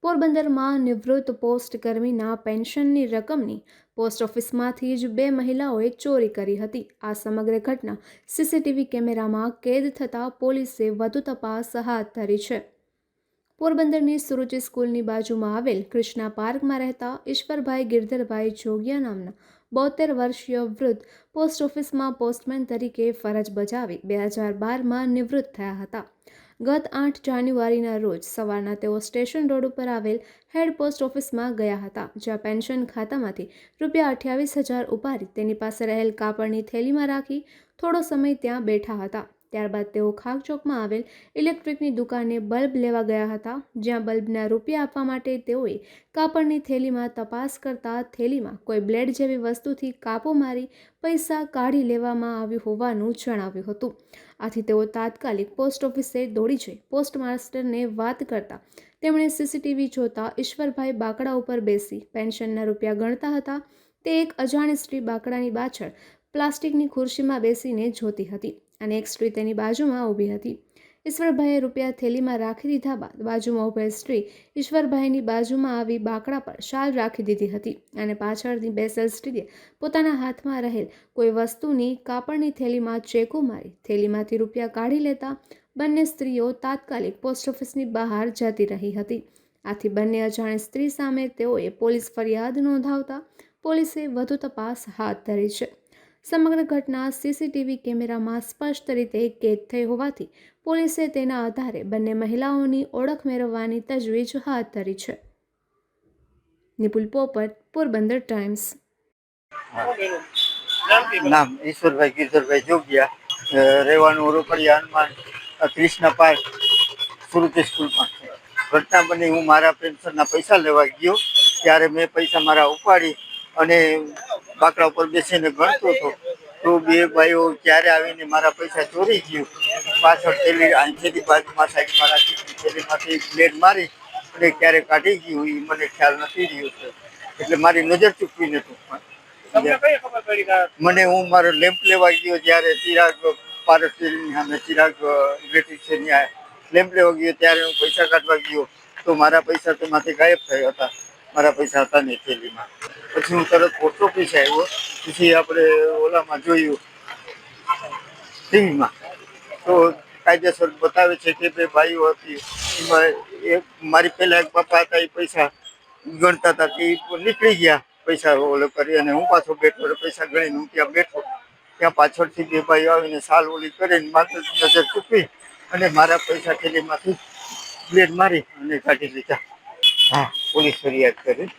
પોરબંદરમાં નિવૃત્ત પોસ્ટ કર્મીના પેન્શનની રકમની પોસ્ટ ઓફિસમાંથી જ બે મહિલાઓએ ચોરી કરી હતી. આ સમગ્ર ઘટના સીસીટીવી કેમેરામાં કેદ થતાં પોલીસે વધુ તપાસ હાથ ધરી છે. પોરબંદરની સુરુચિ સ્કૂલની બાજુમાં આવેલ કૃષ્ણા પાર્કમાં રહેતા ઈશ્વરભાઈ ગિરધરભાઈ જોગિયા નામના 72 વર્ષીય વૃદ્ધ પોસ્ટ ઓફિસમાં પોસ્ટમેન તરીકે ફરજ બજાવી 2012માં નિવૃત્ત થયા હતા. ગત 8 જાન્યુઆરીના રોજ સવારના તેઓ સ્ટેશન રોડ ઉપર આવેલ હેડ પોસ્ટ ઓફિસમાં ગયા હતા, જ્યાં પેન્શન ખાતામાંથી ₹28,000 ઉપાડી તેની પાસે રહેલ કાપડની થેલીમાં રાખી થોડો સમય ત્યાં બેઠા હતા. ત્યારબાદ તેઓ ખાક ચોકમાં આવેલ ઇલેક્ટ્રિકની દુકાને બલ્બ લેવા ગયા હતા, જ્યાં બલ્બના રૂપિયા આપવા માટે તેઓએ કાપડની થેલીમાં તપાસ કરતા થેલીમાં કોઈ બ્લેડ જેવી વસ્તુથી કાપો મારી પૈસા કાઢી લેવામાં આવ્યું હોવાનું જણાવ્યું હતું. આથી તેઓ તાત્કાલિક પોસ્ટ ઓફિસે દોડી જઈ પોસ્ટ માસ્ટરને વાત કરતા તેમણે સીસીટીવી જોતા ઈશ્વરભાઈ બાકડા ઉપર બેસી પેન્શનના રૂપિયા ગણતા હતા. તે એક અજાણી સ્ત્રી બાકડાની પાછળ પ્લાસ્ટિકની ખુરશીમાં બેસીને જોતી હતી અને એક સ્ત્રી તેની બાજુમાં ઊભી હતી. ઈશ્વરભાઈએ રૂપિયા થેલીમાં રાખી દીધા બાદ બાજુમાં ઊભેલ સ્ત્રી ઈશ્વરભાઈની બાજુમાં આવી બાકડા પર શાલ રાખી દીધી હતી અને પાછળની બેસેલ સ્ત્રીએ પોતાના હાથમાં રહેલ કોઈ વસ્તુની કાપડની થેલીમાં ચેકો મારી થેલીમાંથી રૂપિયા કાઢી લેતા બંને સ્ત્રીઓ તાત્કાલિક પોસ્ટ ઓફિસની બહાર જતી રહી હતી. આથી બંને અજાણી સ્ત્રી સામે તેઓએ પોલીસ ફરિયાદ નોંધાવતા પોલીસે વધુ તપાસ હાથ ધરી છે. સમગ્ર ઘટના સીસીટીવી કેમેરામાં સ્પષ્ટ રીતે કેદ થઈ હોવાથી પોલીસે તેના આધારે બંને મહિલાઓની ઓળખ મેળવવાની તજવીજ હાથ ધરી છે. નિપુલ પોપટ, પોરબંદર ટાઈમ્સ. નામ ઈશ્વરભાઈ ગિરધરભાઈ જોગિયા, રહેવાનું રોકડિયા હનુમાન કૃષ્ણ પાર્ક સુરતી સ્કૂલમાં. ઘટના બની, હું મારા પેન્શનના પૈસા લેવા ગયો ત્યારે મેં પૈસા મારા ઉપાડી અને બાકડા ઉપર બેસીને ગણતો હતો તો બે ભાઈઓ ક્યારે આવીને મારા પૈસા ચોરી ગયું. પાછળ થેલી આંખેથી બાજુમાં સાઈડમાં રાખી થેલીમાંથી બ્લેડ મારી અને ક્યારે કાઢી ગયું એ મને ખ્યાલ નથી રહ્યો છે. એટલે મારી નજર ચૂકવી નથી. મને હું મારો લેમ્પ લેવા ગયો જ્યારે ચિરાગ પારસની સામે ચિરાગ ઇલેક્ટ્રિક છે ત્યાં લેમ્પ લેવા ગયો ત્યારે હું પૈસા કાઢવા ગયો તો મારા પૈસા તેમાંથી ગાયબ થયા હતા. મારા પૈસા હતા નહીં થેલીમાં. પછી હું તરત પોસ્ટ ઓફિસ આવ્યો. પછી આપણે ઓલામાં જોયું ટીવીમાં તો કાયદેસર બતાવે છે કે બે ભાઈઓ હતી એમાં એક મારી પહેલાં એક પપ્પા હતા એ પૈસા ગણતા હતા તે નીકળી ગયા પૈસા ઓલો કરી અને હું પાછો બેઠો પૈસા ગણીને હું ત્યાં બેઠો. ત્યાં પાછળથી બે ભાઈઓ આવીને સાલ ઓલી કરીને માત્ર નજર ચૂકવી અને મારા પૈસા થેલીમાંથી બ્લેડ મારી અને કાઢી લીધા. હા, પોલીસ ફરિયાદ કરી.